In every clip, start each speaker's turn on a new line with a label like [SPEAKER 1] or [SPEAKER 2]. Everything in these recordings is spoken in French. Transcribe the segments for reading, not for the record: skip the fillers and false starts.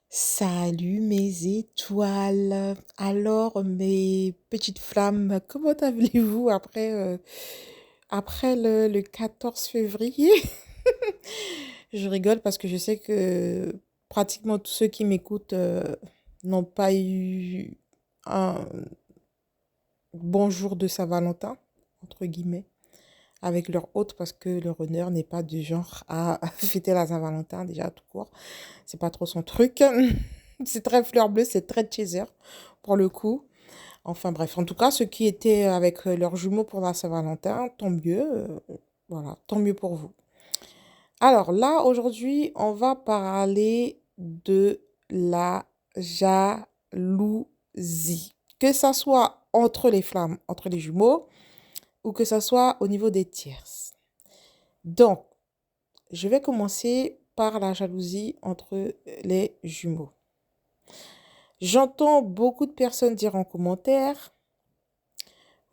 [SPEAKER 1] Salut mes étoiles. Alors mes petites flammes, comment allez-vous après le 14 février? Je rigole parce que je sais que pratiquement tous ceux qui m'écoutent n'ont pas eu un bon jour de Saint-Valentin, entre guillemets, avec leur hôte parce que le runner n'est pas du genre à fêter la Saint-Valentin déjà tout court. C'est pas trop son truc. C'est très fleur bleue, c'est très chaser pour le coup. Enfin bref, en tout cas, ceux qui étaient avec leurs jumeaux pour la Saint-Valentin, tant mieux. Voilà, tant mieux pour vous. Alors là, aujourd'hui, on va parler de la jalousie. Que ça soit entre les flammes, entre les jumeaux, ou que ça soit au niveau des tierces. Donc, je vais commencer par la jalousie entre les jumeaux. J'entends beaucoup de personnes dire en commentaire,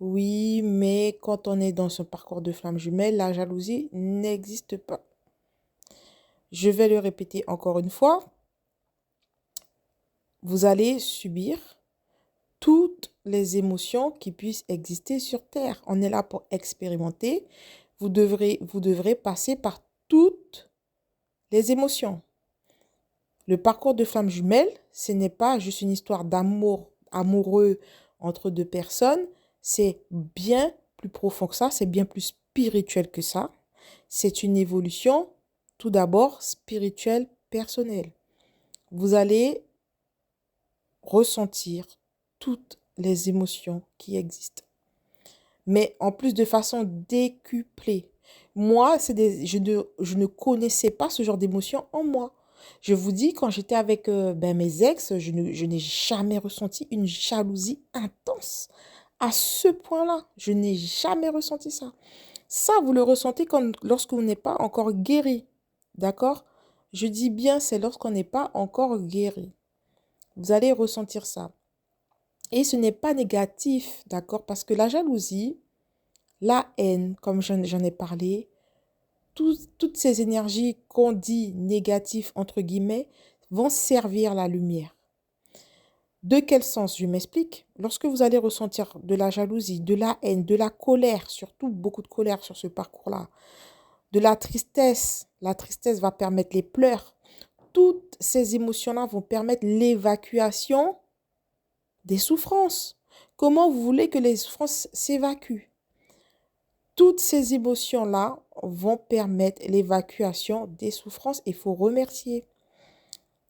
[SPEAKER 1] oui, mais quand on est dans ce parcours de flamme jumelle, la jalousie n'existe pas. Je vais le répéter encore une fois, vous allez subir toutes les émotions qui puissent exister sur Terre. On est là pour expérimenter. Vous devrez passer par toutes les émotions. Le parcours de flamme jumelle, ce n'est pas juste une histoire d'amour amoureux entre deux personnes, c'est bien plus profond que ça, c'est bien plus spirituel que ça. C'est une évolution, tout d'abord, spirituelle, personnelle. Vous allez ressentir toutes les émotions qui existent, mais en plus de façon décuplée. Moi, je ne connaissais pas ce genre d'émotion en moi. Je vous dis, quand j'étais avec mes ex, je n'ai jamais ressenti une jalousie intense. À ce point-là, je n'ai jamais ressenti ça. Ça, vous le ressentez lorsqu'on n'est pas encore guéri. D'accord? Je dis bien, c'est lorsqu'on n'est pas encore guéri. Vous allez ressentir ça. Et ce n'est pas négatif, d'accord? Parce que la jalousie, la haine, comme j'en ai parlé, toutes ces énergies qu'on dit négatives, entre guillemets, vont servir la lumière. De quel sens? Je m'explique. Lorsque vous allez ressentir de la jalousie, de la haine, de la colère, surtout beaucoup de colère sur ce parcours-là, de la tristesse va permettre les pleurs. Toutes ces émotions-là vont permettre l'évacuation des souffrances. Comment vous voulez que les souffrances s'évacuent? Toutes ces émotions-là vont permettre l'évacuation des souffrances. Il faut remercier.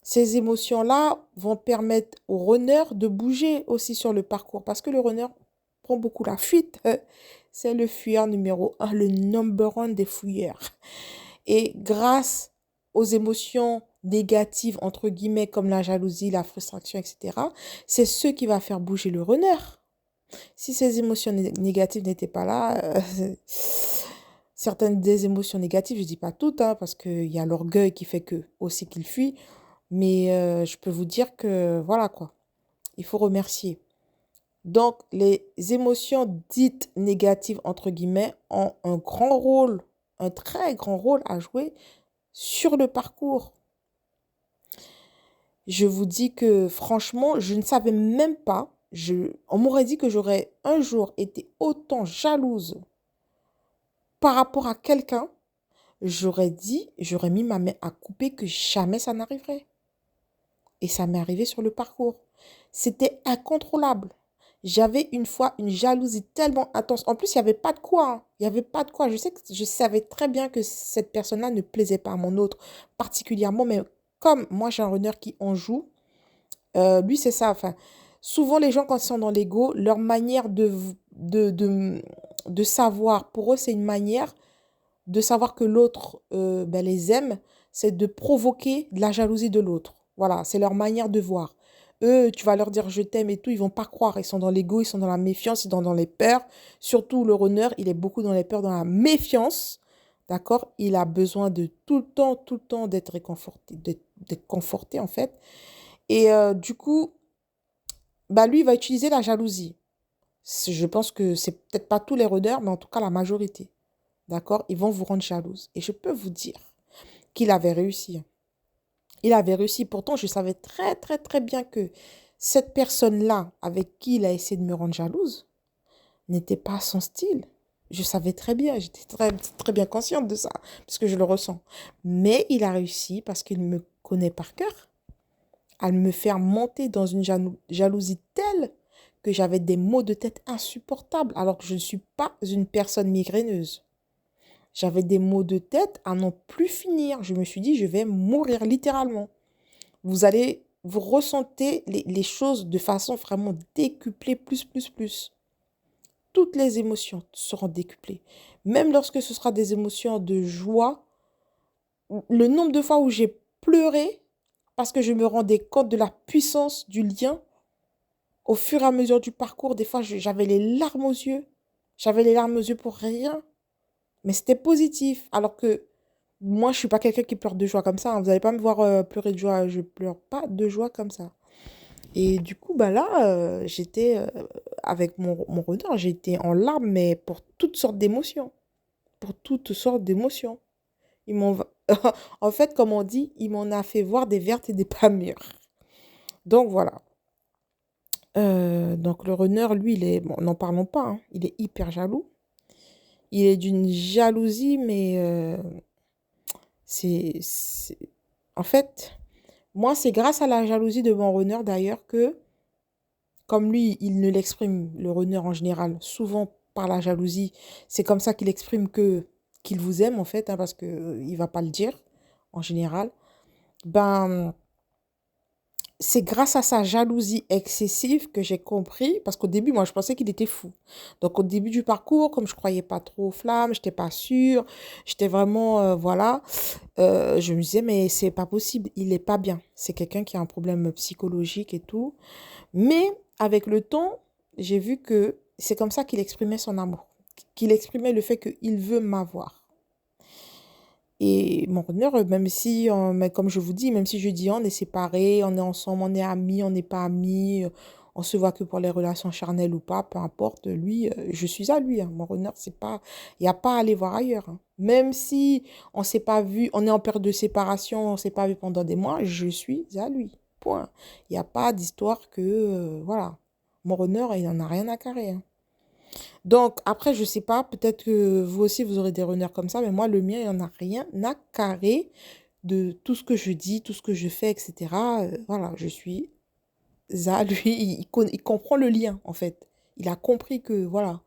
[SPEAKER 1] Ces émotions-là vont permettre au runner de bouger aussi sur le parcours parce que le runner prend beaucoup la fuite. C'est le fuyeur numéro un, le number one des fuyeurs. Et grâce aux émotions négatives, entre guillemets, comme la jalousie, la frustration, etc., c'est ce qui va faire bouger le runner. Si ces émotions négatives n'étaient pas là, certaines des émotions négatives, je ne dis pas toutes, hein, parce qu'il y a l'orgueil qui fait que aussi qu'il fuit, mais je peux vous dire que voilà quoi, il faut remercier. Donc, les émotions dites négatives, entre guillemets, ont un grand rôle, un très grand rôle à jouer sur le parcours. Je vous dis que franchement, je ne savais même pas, on m'aurait dit que j'aurais un jour été autant jalouse par rapport à quelqu'un, j'aurais mis ma main à couper que jamais ça n'arriverait. Et ça m'est arrivé sur le parcours. C'était incontrôlable. J'avais une fois une jalousie tellement intense. En plus, il n'y avait pas de quoi, hein. Il n'y avait pas de quoi. Je savais très bien que cette personne-là ne plaisait pas à mon autre particulièrement. Mais comme moi, j'ai un runner qui en joue, lui, c'est ça. Enfin, souvent, les gens, quand ils sont dans l'ego, leur manière de savoir, pour eux, c'est une manière de savoir que l'autre les aime, c'est de provoquer de la jalousie de l'autre. Voilà, c'est leur manière de voir. Eux, tu vas leur dire je t'aime et tout, ils vont pas croire. Ils sont dans l'ego, ils sont dans la méfiance, ils sont dans les peurs. Surtout le runner, il est beaucoup dans les peurs, dans la méfiance. D'accord? Il a besoin de tout le temps d'être réconforté, d'être conforté en fait. Et du coup, bah lui, il va utiliser la jalousie. Je pense que c'est peut-être pas tous les runners, mais en tout cas la majorité. D'accord? Ils vont vous rendre jalouse. Et je peux vous dire qu'il avait réussi. Il avait réussi. Pourtant, je savais très, très, très bien que cette personne-là, avec qui il a essayé de me rendre jalouse, n'était pas son style. Je savais très bien, j'étais très, très bien consciente de ça, parce que je le ressens. Mais il a réussi parce qu'il me connaît par cœur, à me faire monter dans une jalousie telle que j'avais des maux de tête insupportables, alors que je ne suis pas une personne migraineuse. J'avais des maux de tête à n'en plus finir. Je me suis dit, je vais mourir littéralement. Vous ressentez les choses de façon vraiment décuplée, plus, plus, plus. Toutes les émotions seront décuplées. Même lorsque ce sera des émotions de joie, le nombre de fois où j'ai pleuré parce que je me rendais compte de la puissance du lien au fur et à mesure du parcours, des fois j'avais les larmes aux yeux. J'avais les larmes aux yeux pour rien, mais c'était positif. Alors que moi, je suis pas quelqu'un qui pleure de joie comme ça, hein. Vous n'allez pas me voir pleurer de joie. Je pleure pas de joie comme ça. Et du coup, bah là, j'étais avec mon renard, j'étais en larmes, mais pour toutes sortes d'émotions. Pour toutes sortes d'émotions. Ils m'ont... En fait, comme on dit, il m'en a fait voir des vertes et des pas mûres. Donc voilà. Donc le runner, lui, il est... Bon, n'en parlons pas, hein. Il est hyper jaloux. Il est d'une jalousie, mais c'est... En fait, moi, c'est grâce à la jalousie de mon runner, d'ailleurs, que, comme lui, il ne l'exprime, le runner en général, souvent par la jalousie, c'est comme ça qu'il exprime que qu'il vous aime, en fait, hein, parce que il va pas le dire, en général. Ben, c'est grâce à sa jalousie excessive que j'ai compris, parce qu'au début, moi, je pensais qu'il était fou. Donc, au début du parcours, comme je croyais pas trop aux flammes, j'étais pas sûre, j'étais vraiment, voilà, je me disais, mais c'est pas possible, il est pas bien. C'est quelqu'un qui a un problème psychologique et tout. Mais avec le temps, j'ai vu que c'est comme ça qu'il exprimait son amour, qu'il exprimait le fait qu'il veut m'avoir. Et mon bonheur, même si, mais comme je vous dis, même si je dis on est séparés, on est ensemble, on est amis, on n'est pas amis, on se voit que pour les relations charnelles ou pas, peu importe, lui, je suis à lui, hein. Mon bonheur, c'est pas, il n'y a pas à aller voir ailleurs, hein. Même si on s'est pas vu, on est en période de séparation, on s'est pas vu pendant des mois, je suis à lui. Point. Il n'y a pas d'histoire que, voilà, mon bonheur, il n'en a rien à carrer, hein. Donc, après, je sais pas, peut-être que vous aussi, vous aurez des runners comme ça, mais moi, le mien, il n'en a rien à carrer de tout ce que je dis, tout ce que je fais, etc. Voilà, je suis à lui, il comprend le lien, en fait. Il a compris que, voilà.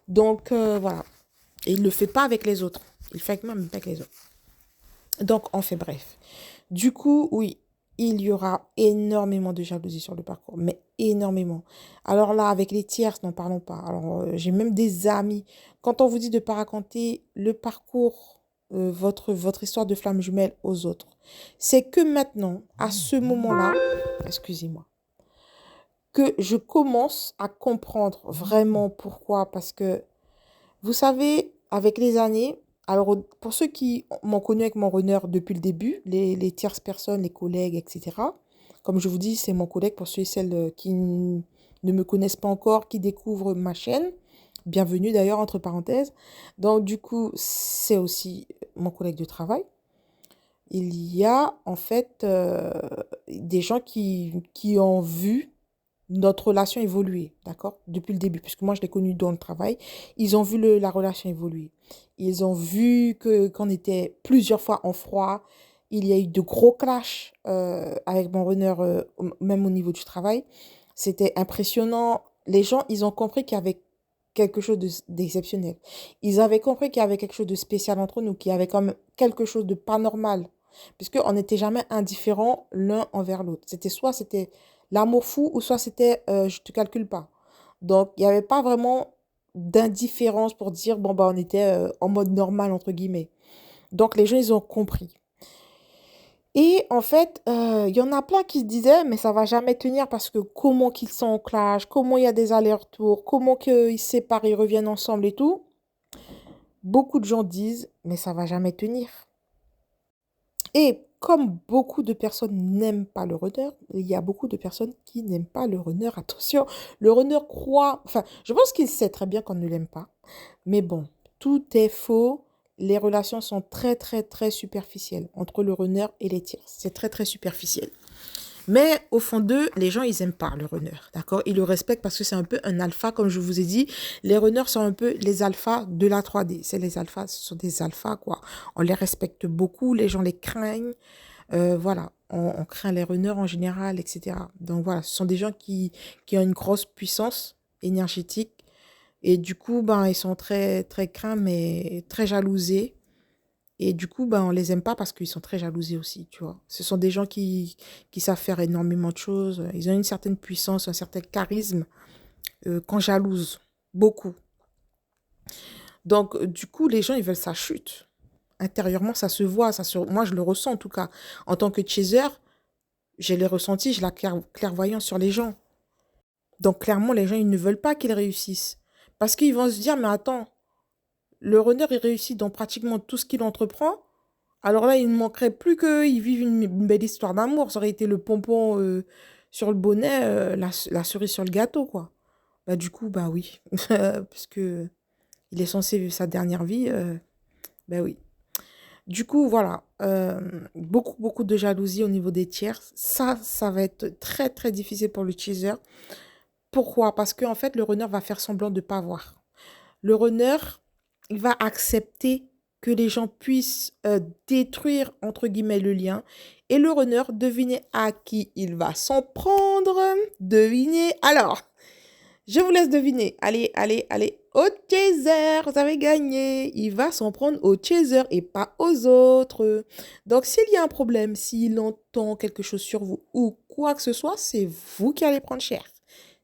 [SPEAKER 1] Donc, voilà. Et il ne le fait pas avec les autres. Il le fait même pas avec les autres. Donc, on fait bref. Du coup, oui, il y aura énormément de jalousie sur le parcours, mais énormément. Alors là, avec les tierces, n'en parlons pas. Alors, j'ai même des amis. Quand on vous dit de ne pas raconter le parcours, votre histoire de flamme jumelle aux autres, c'est que maintenant, à ce moment-là, excusez-moi, que je commence à comprendre vraiment pourquoi. Parce que vous savez, avec les années, alors pour ceux qui m'ont connu avec mon runner depuis le début, les tierces personnes, les collègues, etc. Comme je vous dis, c'est mon collègue pour ceux et celles qui ne me connaissent pas encore, qui découvrent ma chaîne. Bienvenue d'ailleurs, entre parenthèses. Donc du coup, c'est aussi mon collègue de travail. Il y a en fait des gens qui ont vu notre relation évoluer, d'accord? Depuis le début, puisque moi, je l'ai connu dans le travail. Ils ont vu la relation évoluer. Ils ont vu qu'on était plusieurs fois en froid. Il y a eu de gros clashs avec mon runner, même au niveau du travail. C'était impressionnant. Les gens, ils ont compris qu'il y avait quelque chose d'exceptionnel. Ils avaient compris qu'il y avait quelque chose de spécial entre nous, qu'il y avait comme quelque chose de pas normal. Puisqu'on n'était jamais indifférents l'un envers l'autre. C'était l'amour fou ou soit c'était je te calcule pas. Donc, il n'y avait pas vraiment d'indifférence pour dire, bon, bah, on était en mode normal, entre guillemets. Donc, les gens, ils ont compris. Et en fait, il y en a plein qui se disaient, mais ça va jamais tenir parce que comment qu'ils sont en clash, comment il y a des allers-retours, comment qu'ils se séparent, ils reviennent ensemble et tout. Beaucoup de gens disent, mais ça va jamais tenir. Et comme beaucoup de personnes n'aiment pas le runner, il y a beaucoup de personnes qui n'aiment pas le runner. Attention, le runner croit... Enfin, je pense qu'il sait très bien qu'on ne l'aime pas. Mais bon, tout est faux. les relations sont très, très, très superficielles entre le runner et les tiers. C'est très, très superficiel. Mais au fond d'eux, les gens, ils aiment pas le runner, d'accord? Ils le respectent parce que c'est un peu un alpha, comme je vous ai dit. Les runners sont un peu les alphas de la 3D. C'est les alphas, ce sont des alphas, quoi. On les respecte beaucoup, les gens les craignent. Voilà, on craint les runners en général, etc. Donc voilà, ce sont des gens qui ont une grosse puissance énergétique. Et du coup, ben, ils sont très, très craints, mais très jalousés. Et du coup, ben, on les aime pas parce qu'ils sont très jalousés aussi, tu vois. Ce sont des gens qui savent faire énormément de choses. Ils ont une certaine puissance, un certain charisme qu'on jalouse beaucoup. Donc, du coup, les gens, ils veulent sa chute. Intérieurement, ça se voit. Moi, je le ressens en tout cas. En tant que chaser, j'ai les ressentis, j'ai la clairvoyance sur les gens. Donc, clairement, les gens, ils ne veulent pas qu'ils réussissent. Parce qu'ils vont se dire, mais attends, le runner, il réussit dans pratiquement tout ce qu'il entreprend. Alors là, il ne manquerait plus qu'ils vivent une belle histoire d'amour. Ça aurait été le pompon sur le bonnet, la cerise sur le gâteau, quoi. Bah, du coup, bah oui. Puisque il est censé vivre sa dernière vie, bah oui. Du coup, voilà. Beaucoup, beaucoup de jalousie au niveau des tiers. Ça va être très, très difficile pour le teaser. Pourquoi? Parce qu'en fait, le runner va faire semblant de ne pas voir. Le runner, il va accepter que les gens puissent détruire, entre guillemets, le lien. Et le runner, devinez à qui il va s'en prendre. Devinez. Alors, je vous laisse deviner. Allez, allez, allez. Au chaser, vous avez gagné. Il va s'en prendre au chaser et pas aux autres. Donc, s'il y a un problème, s'il entend quelque chose sur vous ou quoi que ce soit, c'est vous qui allez prendre cher.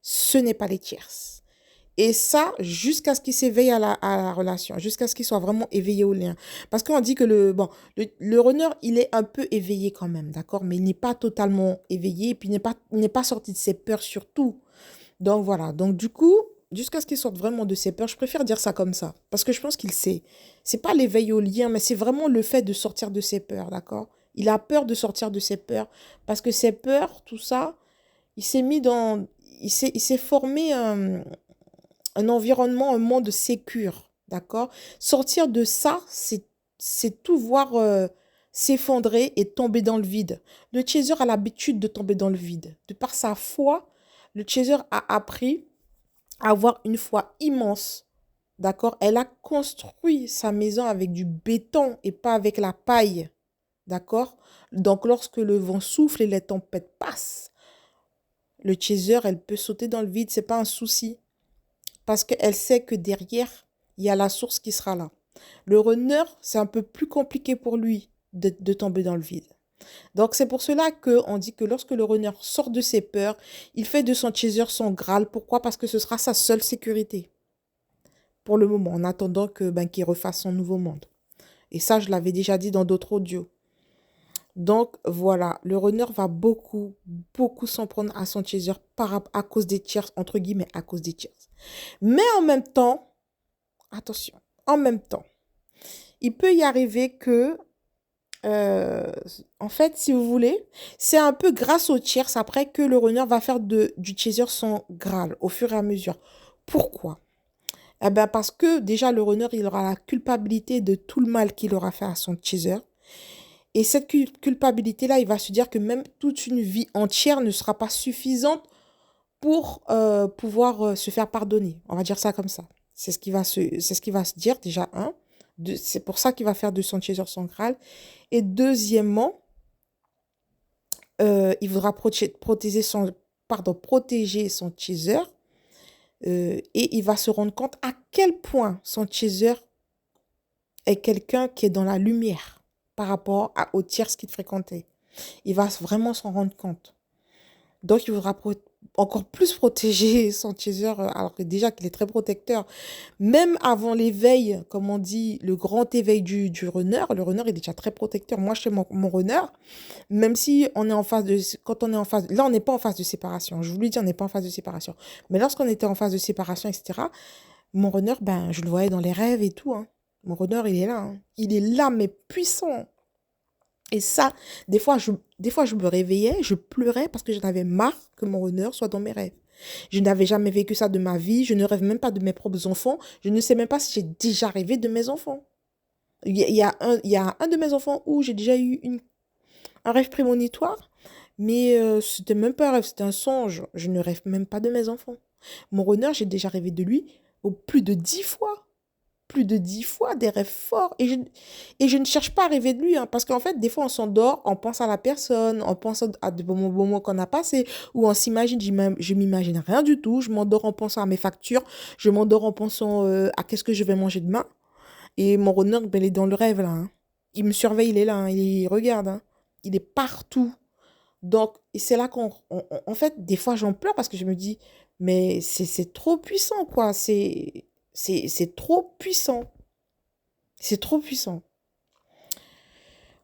[SPEAKER 1] Ce n'est pas les tiers. Et ça, jusqu'à ce qu'il s'éveille à la relation, jusqu'à ce qu'il soit vraiment éveillé au lien. Parce qu'on dit que le runner, il est un peu éveillé quand même, d'accord? Mais il n'est pas totalement éveillé, et puis il n'est pas sorti de ses peurs surtout. Donc voilà, donc du coup, jusqu'à ce qu'il sorte vraiment de ses peurs, je préfère dire ça comme ça. Parce que je pense qu'il sait. C'est pas l'éveil au lien, mais c'est vraiment le fait de sortir de ses peurs, d'accord? Il a peur de sortir de ses peurs. Parce que ses peurs, tout ça, il s'est mis dans... il s'est formé un environnement, un monde sécure, d'accord? Sortir de ça, c'est tout voir s'effondrer et tomber dans le vide. Le chaser a l'habitude de tomber dans le vide. De par sa foi, le chaser a appris à avoir une foi immense, d'accord? Elle a construit sa maison avec du béton et pas avec la paille, d'accord? Donc, lorsque le vent souffle et les tempêtes passent, le chaser, elle peut sauter dans le vide, c'est pas un souci parce qu'elle sait que derrière, il y a la source qui sera là. Le runner, c'est un peu plus compliqué pour lui de tomber dans le vide. Donc, c'est pour cela qu'on dit que lorsque le runner sort de ses peurs, il fait de son chaser son Graal. Pourquoi? Parce que ce sera sa seule sécurité pour le moment, en attendant qu'il refasse son nouveau monde. Et ça, je l'avais déjà dit dans d'autres audios. Donc, voilà, le runner va beaucoup, beaucoup s'en prendre à son chaser à cause des tiers, entre guillemets, à cause des tiers. Mais en même temps, attention, en même temps, il peut y arriver que, en fait, si vous voulez, c'est un peu grâce aux tiers après que le runner va faire du chaser son Graal au fur et à mesure. Pourquoi? Eh bien, parce que déjà, le runner, il aura la culpabilité de tout le mal qu'il aura fait à son chaser. Et cette culpabilité-là, il va se dire que même toute une vie entière ne sera pas suffisante pour pouvoir se faire pardonner. On va dire ça comme ça. C'est ce qui va se dire déjà, un. C'est pour ça qu'il va faire de son chaser son Graal. Et deuxièmement, il voudra protéger son chaser. Et il va se rendre compte à quel point son chaser est quelqu'un qui est dans la lumière par rapport aux tiers qu'il fréquentait. Il va vraiment s'en rendre compte. Donc, il voudra encore plus protéger son chaser, alors que déjà qu'il est très protecteur. Même avant l'éveil, comme on dit, le grand éveil du runner, le runner est déjà très protecteur. Moi, chez mon runner, même si on est en phase de... Quand on est en phase... Là, on n'est pas en phase de séparation. Je vous le dis, on n'est pas en phase de séparation. Mais lorsqu'on était en phase de séparation, etc., mon runner, ben, je le voyais dans les rêves et tout. Hein. Mon runner, il est là. Hein. Il est là, mais puissant. Et ça, des fois, je me réveillais, je pleurais parce que j'en avais marre que mon runner soit dans mes rêves. Je n'avais jamais vécu ça de ma vie. Je ne rêve même pas de mes propres enfants. Je ne sais même pas si j'ai déjà rêvé de mes enfants. Il y a un de mes enfants où j'ai déjà eu un rêve prémonitoire, mais c'était même pas un rêve, c'était un songe. Je ne rêve même pas de mes enfants. Mon runner, j'ai déjà rêvé de lui plus de 10 fois. Plus de 10 fois, des rêves forts. Et je ne cherche pas à rêver de lui, hein, parce qu'en fait, des fois, on s'endort, on pense à la personne, on pense à de bons moments qu'on a passés, ou on s'imagine, je m'imagine rien du tout, je m'endors en pensant à mes factures, je m'endors en pensant à qu'est-ce que je vais manger demain. Et mon runner, ben, il est dans le rêve, là, hein. Il me surveille, il est là, hein, il regarde, hein. Il est partout. Donc, et c'est là en fait, des fois, j'en pleure parce que je me dis, mais c'est trop puissant, quoi. C'est trop puissant. C'est trop puissant.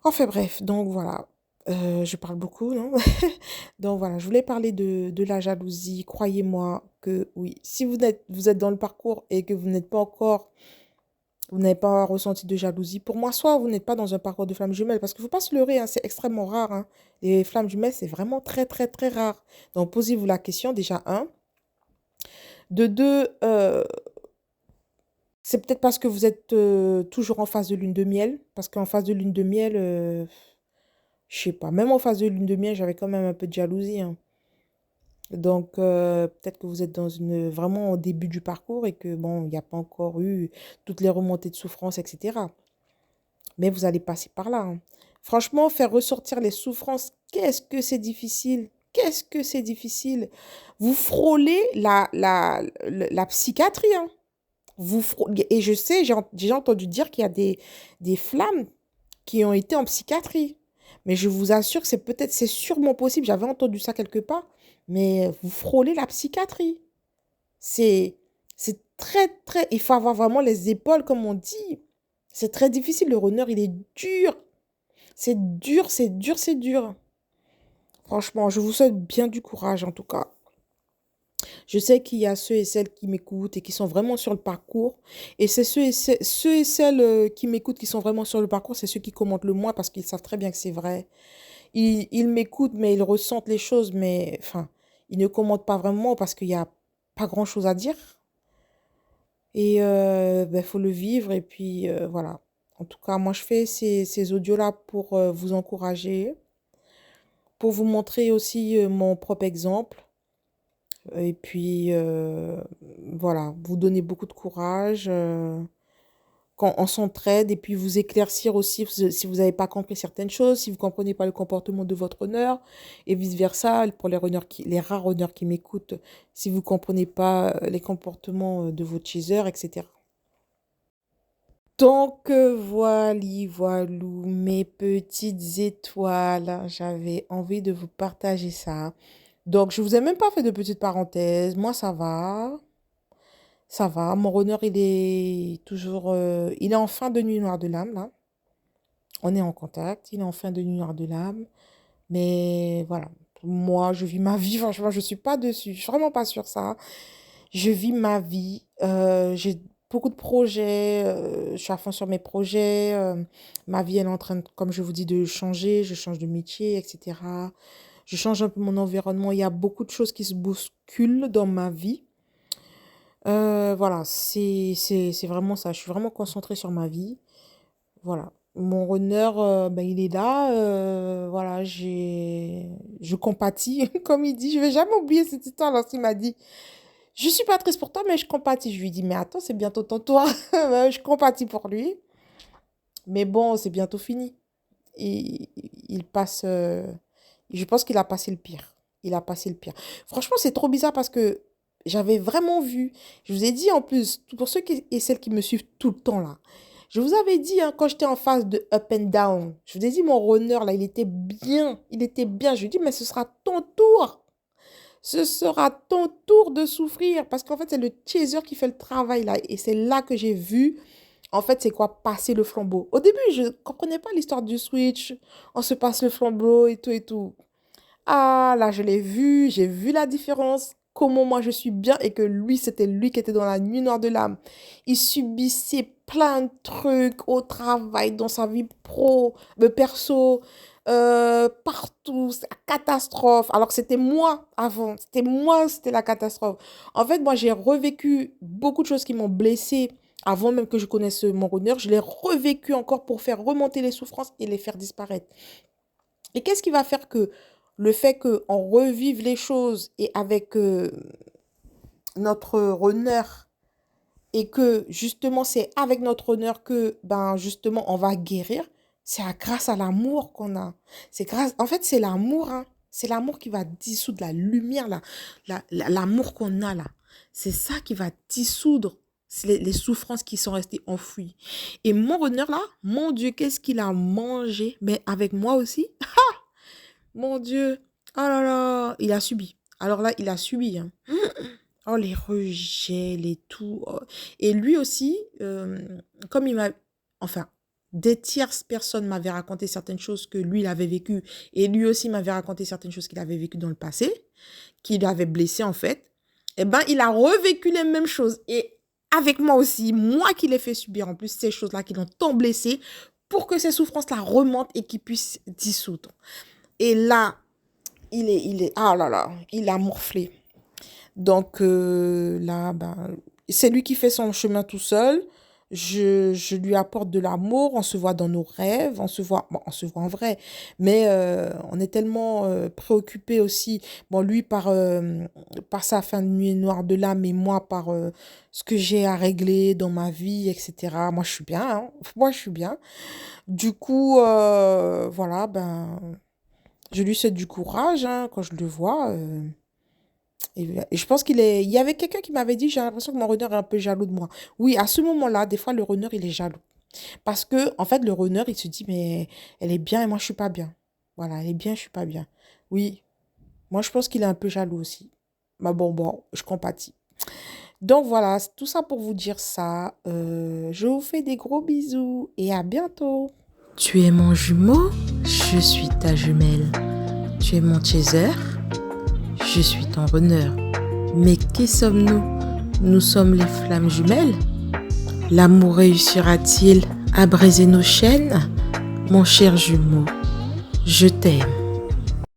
[SPEAKER 1] Enfin bref, donc voilà. Je parle beaucoup, non? Donc voilà, je voulais parler de la jalousie. Croyez-moi que oui, si vous êtes dans le parcours et que vous n'avez pas ressenti de jalousie, pour moi, soit vous n'êtes pas dans un parcours de flammes jumelles, parce qu'il ne faut pas se leurrer, hein, c'est extrêmement rare, hein. Les flammes jumelles, c'est vraiment très, très, très rare. Donc posez-vous la question, déjà, un. De deux, c'est peut-être parce que vous êtes toujours en phase de lune de miel, parce qu'en phase de lune de miel, je sais pas, même en phase de lune de miel, j'avais quand même un peu de jalousie, hein. Donc, peut-être que vous êtes vraiment au début du parcours et que, bon, il n'y a pas encore eu toutes les remontées de souffrance, etc. Mais vous allez passer par là, hein. Franchement, faire ressortir les souffrances, qu'est-ce que c'est difficile? Qu'est-ce que c'est difficile? Vous frôlez la psychiatrie, hein. Et je sais, j'ai déjà entendu dire qu'il y a des flammes qui ont été en psychiatrie. Mais je vous assure que c'est sûrement possible. J'avais entendu ça quelque part. Mais vous frôlez la psychiatrie. C'est, c'est très, très, il faut avoir vraiment les épaules, comme on dit. C'est très difficile. Le runner, il est dur. C'est dur, c'est dur, c'est dur. Franchement, je vous souhaite bien du courage, en tout cas. Je sais qu'il y a ceux et celles qui m'écoutent et qui sont vraiment sur le parcours. Et c'est ceux et celles qui m'écoutent qui sont vraiment sur le parcours, c'est ceux qui commentent le moins parce qu'ils savent très bien que c'est vrai. Ils m'écoutent, mais ils ressentent les choses, mais enfin, ils ne commentent pas vraiment parce qu'il n'y a pas grand-chose à dire. Et ben, faut le vivre. Et puis voilà. En tout cas, moi, je fais ces audios-là pour vous encourager, pour vous montrer aussi mon propre exemple. Et puis, voilà, vous donner beaucoup de courage, quand on s'entraide, et puis vous éclaircir aussi si vous n'avez pas compris certaines choses, si vous ne comprenez pas le comportement de votre honneur, et vice-versa, pour les rares honneurs qui m'écoutent, si vous ne comprenez pas les comportements de votre chaser, etc. Donc, voilou, mes petites étoiles, hein, j'avais envie de vous partager ça. Donc, je vous ai même pas fait de petite parenthèse. Moi, ça va. Ça va. Mon runner, il est toujours. Il est en fin de nuit noire de l'âme, là. On est en contact. Il est en fin de nuit noire de l'âme. Mais voilà. Moi, je vis ma vie. Franchement, je ne suis pas dessus. Je suis vraiment pas sur ça. Je vis ma vie. J'ai beaucoup de projets. Je suis à fond sur mes projets. Ma vie, elle est en train, comme je vous dis, de changer. Je change de métier, etc. Je change un peu mon environnement. Il y a beaucoup de choses qui se bousculent dans ma vie. Voilà, c'est vraiment ça. Je suis vraiment concentrée sur ma vie. Voilà. Mon runner, ben, il est là. Voilà, je compatis. Comme il dit, je vais jamais oublier cette histoire lorsqu'il m'a dit, je suis pas triste pour toi, mais je compatis. Je lui dis, mais attends, c'est bientôt ton tour. Je compatis pour lui. Mais bon, c'est bientôt fini. Et il passe. Je pense qu'il a passé le pire. Il a passé le pire. Franchement, c'est trop bizarre parce que j'avais vraiment vu. Je vous ai dit en plus, pour ceux et celles qui me suivent tout le temps là, je vous avais dit, hein, quand j'étais en phase de up and down, je vous ai dit, mon runner là, il était bien. Il était bien. Je lui ai dit, mais ce sera ton tour. Ce sera ton tour de souffrir. Parce qu'en fait, c'est le chaser qui fait le travail là. Et c'est là que j'ai vu en fait, c'est quoi passer le flambeau? Au début, je ne comprenais pas l'histoire du switch. On se passe le flambeau et tout et tout. Ah, là, je l'ai vu, j'ai vu la différence. Comment moi je suis bien et que lui, c'était lui qui était dans la nuit noire de l'âme. Il subissait plein de trucs au travail, dans sa vie perso, partout. C'est la catastrophe. Alors que c'était moi avant. C'était moi, c'était la catastrophe. En fait, moi, j'ai revécu beaucoup de choses qui m'ont blessée Avant même que je connaisse mon runner, je l'ai revécu encore pour faire remonter les souffrances et les faire disparaître. Et qu'est-ce qui va faire que le fait qu'on revive les choses et avec notre runner et que justement c'est avec notre honneur que ben justement on va guérir, c'est grâce à l'amour qu'on a. C'est grâce, en fait c'est l'amour, hein. C'est l'amour qui va dissoudre la lumière, l'amour qu'on a là. C'est ça qui va dissoudre les souffrances qui sont restées enfouies. Et mon honneur là, mon Dieu, qu'est-ce qu'il a mangé? Mais avec moi aussi, mon Dieu, oh là là, il a subi. Alors là, il a subi, hein. Oh, les rejets, les tout. Oh. Et lui aussi, comme il m'a... Enfin, des tierces personnes m'avaient raconté certaines choses que lui, il avait vécues. Et lui aussi m'avait raconté certaines choses qu'il avait vécues dans le passé, qui l'avaient blessé en fait. Eh ben, il a revécu les mêmes choses. Et avec moi aussi, moi qui l'ai fait subir en plus ces choses-là qui l'ont tant blessé, pour que ces souffrances-là remontent et qu'il puisse dissoudre. Et là, ah là là, il a morflé. Donc là, ben, c'est lui qui fait son chemin tout seul. Je lui apporte de l'amour, on se voit dans nos rêves, bon, on se voit en vrai, mais on est tellement préoccupés aussi, bon, lui par sa fin de nuit noire de l'âme et moi par ce que j'ai à régler dans ma vie, etc. Moi, je suis bien, hein. Moi, je suis bien. Du coup, voilà, ben, je lui souhaite du courage hein, quand je le vois. Et je pense il y avait quelqu'un qui m'avait dit, j'ai l'impression que mon runner est un peu jaloux de moi. Oui, à ce moment-là, des fois, le runner, il est jaloux. Parce que, en fait, le runner, il se dit, mais elle est bien et moi, je suis pas bien. Voilà, elle est bien, je suis pas bien. Oui, moi, je pense qu'il est un peu jaloux aussi. Mais bon, je compatis. Donc voilà, c'est tout ça pour vous dire ça. Je vous fais des gros bisous et à bientôt.
[SPEAKER 2] Tu es mon jumeau, je suis ta jumelle. Tu es mon chaser, je suis ton runner. Mais qui sommes-nous? Nous sommes les flammes jumelles. L'amour réussira-t-il à briser nos chaînes? Mon cher jumeau, je t'aime.